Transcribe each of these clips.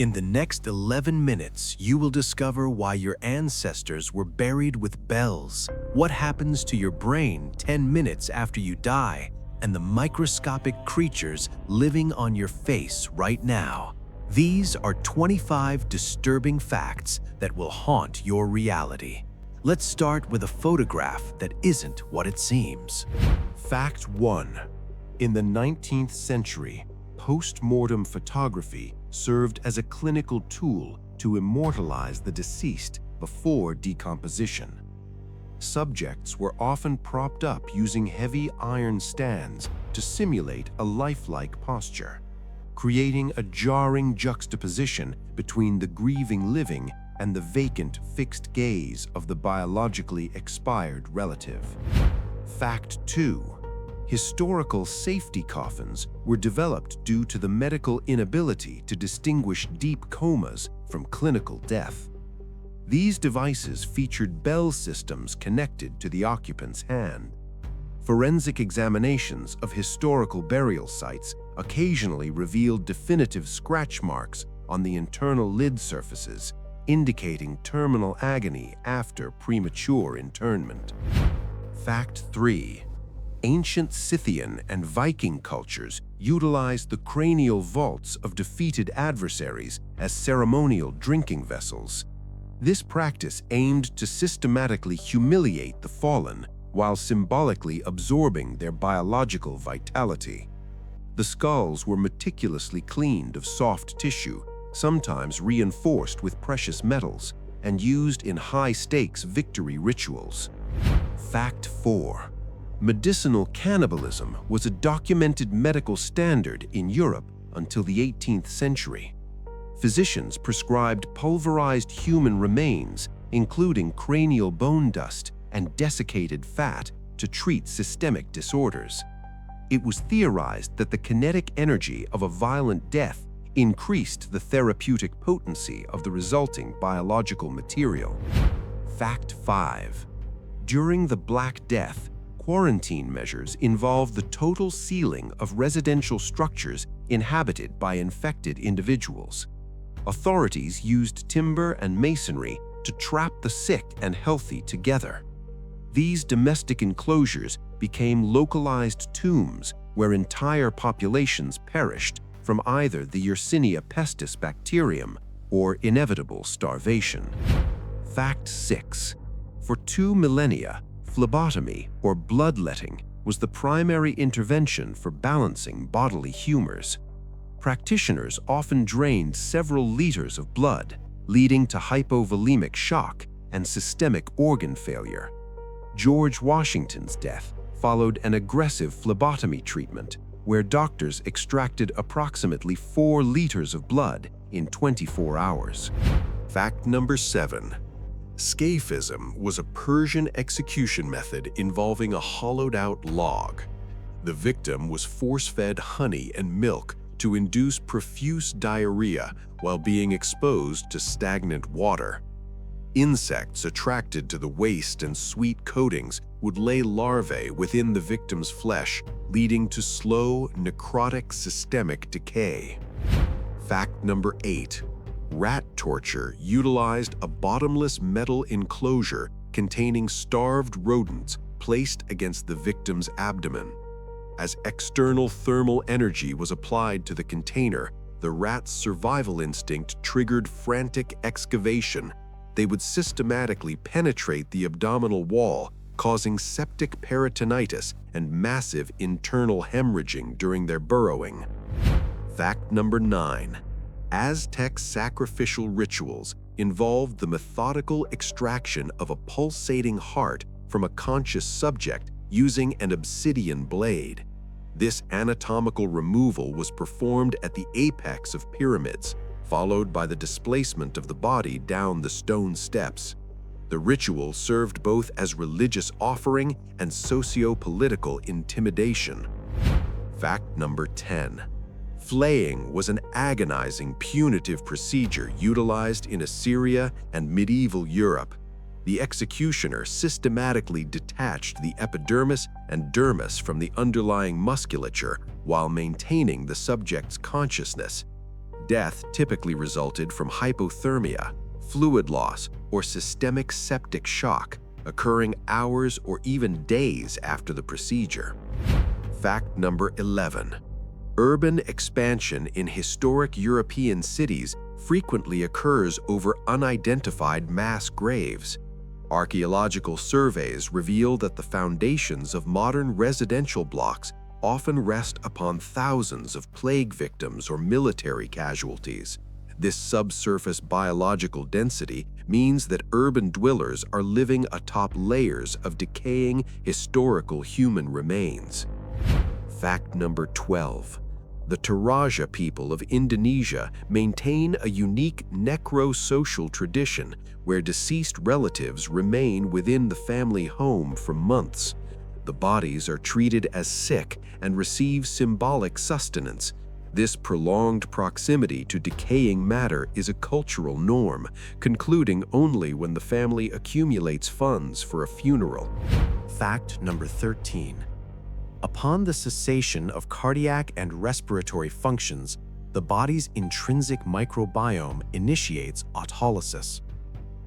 In the next 11 minutes, you will discover why your ancestors were buried with bells, what happens to your brain 10 minutes after you die, and the microscopic creatures living on your face right now. These are 25 disturbing facts that will haunt your reality. Let's start with a photograph that isn't what it seems. Fact 1. In the 19th century, post-mortem photography served as a clinical tool to immortalize the deceased before decomposition. Subjects were often propped up using heavy iron stands to simulate a lifelike posture, creating a jarring juxtaposition between the grieving living and the vacant, fixed gaze of the biologically expired relative. Fact 2. Historical safety coffins were developed due to the medical inability to distinguish deep comas from clinical death. These devices featured bell systems connected to the occupant's hand. Forensic examinations of historical burial sites occasionally revealed definitive scratch marks on the internal lid surfaces, indicating terminal agony after premature internment. Fact 3. Ancient Scythian and Viking cultures utilized the cranial vaults of defeated adversaries as ceremonial drinking vessels. This practice aimed to systematically humiliate the fallen while symbolically absorbing their biological vitality. The skulls were meticulously cleaned of soft tissue, sometimes reinforced with precious metals, and used in high-stakes victory rituals. Fact 4. Medicinal cannibalism was a documented medical standard in Europe until the 18th century. Physicians prescribed pulverized human remains, including cranial bone dust and desiccated fat, to treat systemic disorders. It was theorized that the kinetic energy of a violent death increased the therapeutic potency of the resulting biological material. Fact 5. During the Black Death, quarantine measures involved the total sealing of residential structures inhabited by infected individuals. Authorities used timber and masonry to trap the sick and healthy together. These domestic enclosures became localized tombs where entire populations perished from either the Yersinia pestis bacterium or inevitable starvation. Fact 6. For 2 millennia, phlebotomy, or bloodletting, was the primary intervention for balancing bodily humors. Practitioners often drained several liters of blood, leading to hypovolemic shock and systemic organ failure. George Washington's death followed an aggressive phlebotomy treatment, where doctors extracted approximately 4 liters of blood in 24 hours. Fact number 7. Scaphism was a Persian execution method involving a hollowed-out log. The victim was force-fed honey and milk to induce profuse diarrhea while being exposed to stagnant water. Insects attracted to the waste and sweet coatings would lay larvae within the victim's flesh, leading to slow, necrotic systemic decay. Fact number 8. Rat torture utilized a bottomless metal enclosure containing starved rodents placed against the victim's abdomen. As external thermal energy was applied to the container, the rat's survival instinct triggered frantic excavation. They would systematically penetrate the abdominal wall, causing septic peritonitis and massive internal hemorrhaging during their burrowing. Fact number 9. Aztec sacrificial rituals involved the methodical extraction of a pulsating heart from a conscious subject using an obsidian blade. This anatomical removal was performed at the apex of pyramids, followed by the displacement of the body down the stone steps. The ritual served both as religious offering and socio-political intimidation. Fact number 10. Flaying was an agonizing, punitive procedure utilized in Assyria and medieval Europe. The executioner systematically detached the epidermis and dermis from the underlying musculature while maintaining the subject's consciousness. Death typically resulted from hypothermia, fluid loss, or systemic septic shock, occurring hours or even days after the procedure. Fact number 11. Urban expansion in historic European cities frequently occurs over unidentified mass graves. Archaeological surveys reveal that the foundations of modern residential blocks often rest upon thousands of plague victims or military casualties. This subsurface biological density means that urban dwellers are living atop layers of decaying historical human remains. Fact number 12. The Toraja people of Indonesia maintain a unique necro-social tradition where deceased relatives remain within the family home for months. The bodies are treated as sick and receive symbolic sustenance. This prolonged proximity to decaying matter is a cultural norm, concluding only when the family accumulates funds for a funeral. Fact number 13. Upon the cessation of cardiac and respiratory functions, the body's intrinsic microbiome initiates autolysis.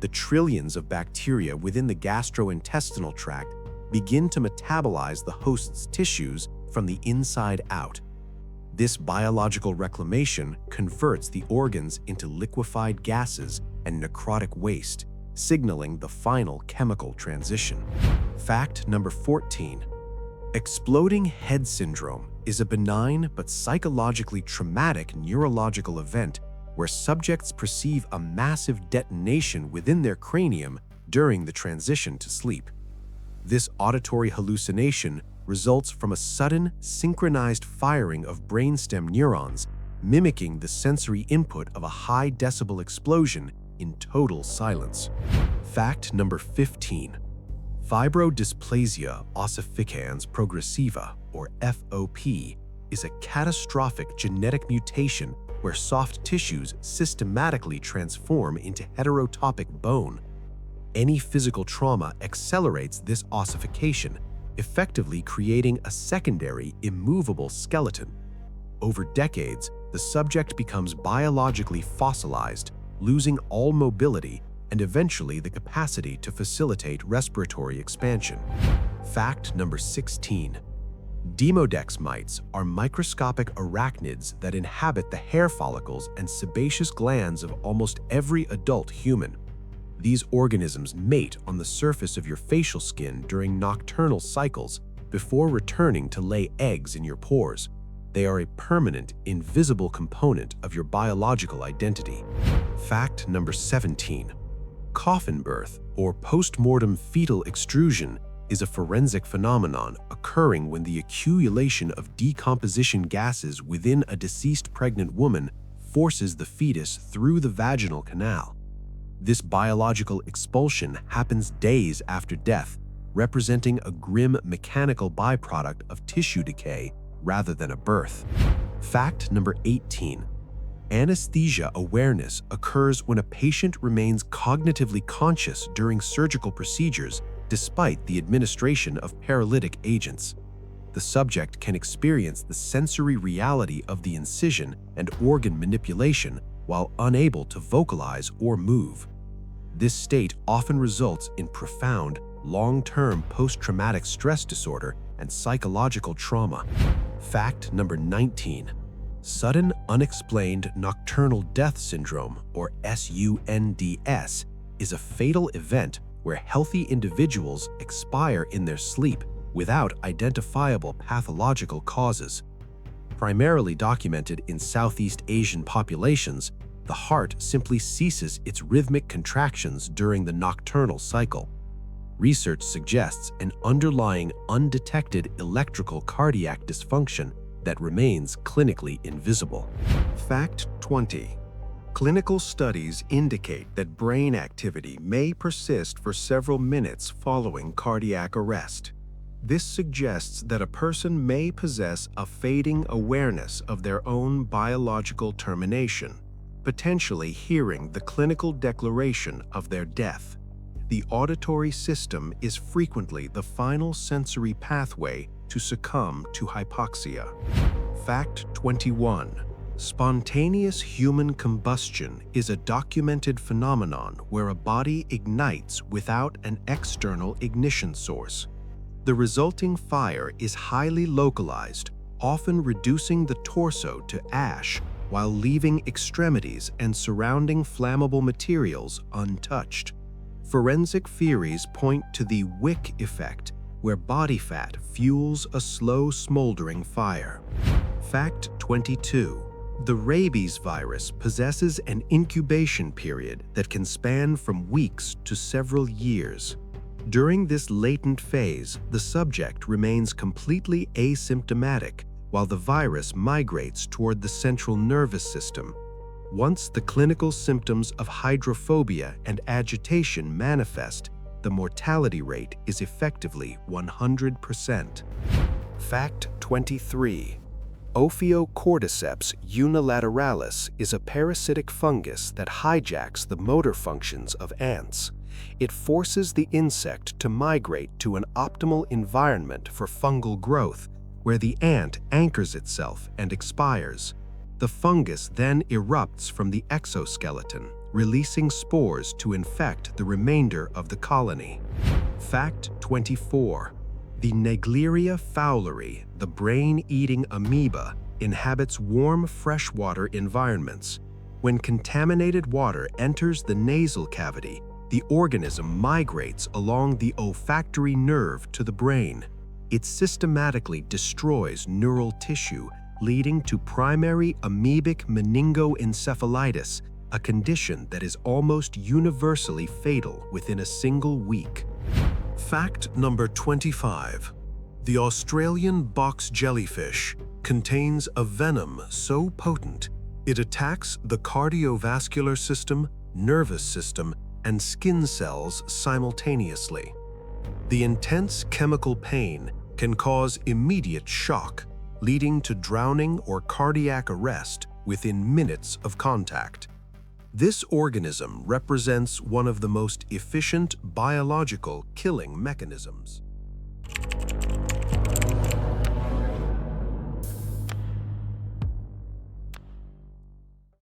The trillions of bacteria within the gastrointestinal tract begin to metabolize the host's tissues from the inside out. This biological reclamation converts the organs into liquefied gases and necrotic waste, signaling the final chemical transition. Fact number 14. Exploding head syndrome is a benign but psychologically traumatic neurological event where subjects perceive a massive detonation within their cranium during the transition to sleep. This auditory hallucination results from a sudden, synchronized firing of brainstem neurons, mimicking the sensory input of a high-decibel explosion in total silence. Fact number 15. Fibrodysplasia ossificans progressiva, or FOP, is a catastrophic genetic mutation where soft tissues systematically transform into heterotopic bone. Any physical trauma accelerates this ossification, effectively creating a secondary, immovable skeleton. Over decades, the subject becomes biologically fossilized, losing all mobility and eventually the capacity to facilitate respiratory expansion. Fact number 16. Demodex mites are microscopic arachnids that inhabit the hair follicles and sebaceous glands of almost every adult human. These organisms mate on the surface of your facial skin during nocturnal cycles before returning to lay eggs in your pores. They are a permanent, invisible component of your biological identity. Fact number 17. Coffin birth, or post-mortem fetal extrusion, is a forensic phenomenon occurring when the accumulation of decomposition gases within a deceased pregnant woman forces the fetus through the vaginal canal. This biological expulsion happens days after death, representing a grim mechanical byproduct of tissue decay rather than a birth. Fact number 18. Anesthesia awareness occurs when a patient remains cognitively conscious during surgical procedures despite the administration of paralytic agents. The subject can experience the sensory reality of the incision and organ manipulation while unable to vocalize or move. This state often results in profound, long-term post-traumatic stress disorder and psychological trauma. Fact number 19. Sudden unexplained nocturnal death syndrome, or SUNDS, is a fatal event where healthy individuals expire in their sleep without identifiable pathological causes. Primarily documented in Southeast Asian populations, the heart simply ceases its rhythmic contractions during the nocturnal cycle. Research suggests an underlying undetected electrical cardiac dysfunction that remains clinically invisible. Fact 20. Clinical studies indicate that brain activity may persist for several minutes following cardiac arrest. This suggests that a person may possess a fading awareness of their own biological termination, potentially hearing the clinical declaration of their death. The auditory system is frequently the final sensory pathway to succumb to hypoxia. Fact 21. Spontaneous human combustion is a documented phenomenon where a body ignites without an external ignition source. The resulting fire is highly localized, often reducing the torso to ash while leaving extremities and surrounding flammable materials untouched. Forensic theories point to the wick effect, where body fat fuels a slow smoldering fire. Fact 22. The rabies virus possesses an incubation period that can span from weeks to several years. During this latent phase, the subject remains completely asymptomatic while the virus migrates toward the central nervous system. Once the clinical symptoms of hydrophobia and agitation manifest, the mortality rate is effectively 100%. Fact 23. Ophiocordyceps unilateralis is a parasitic fungus that hijacks the motor functions of ants. It forces the insect to migrate to an optimal environment for fungal growth, where the ant anchors itself and expires. The fungus then erupts from the exoskeleton, releasing spores to infect the remainder of the colony. Fact 24. The Naegleria fowleri, the brain-eating amoeba, inhabits warm freshwater environments. When contaminated water enters the nasal cavity, the organism migrates along the olfactory nerve to the brain. It systematically destroys neural tissue, leading to primary amoebic meningoencephalitis, a condition that is almost universally fatal within a single week. Fact number 25. The Australian box jellyfish contains a venom so potent it attacks the cardiovascular system, nervous system, and skin cells simultaneously. The intense chemical pain can cause immediate shock, leading to drowning or cardiac arrest within minutes of contact. This organism represents one of the most efficient biological killing mechanisms.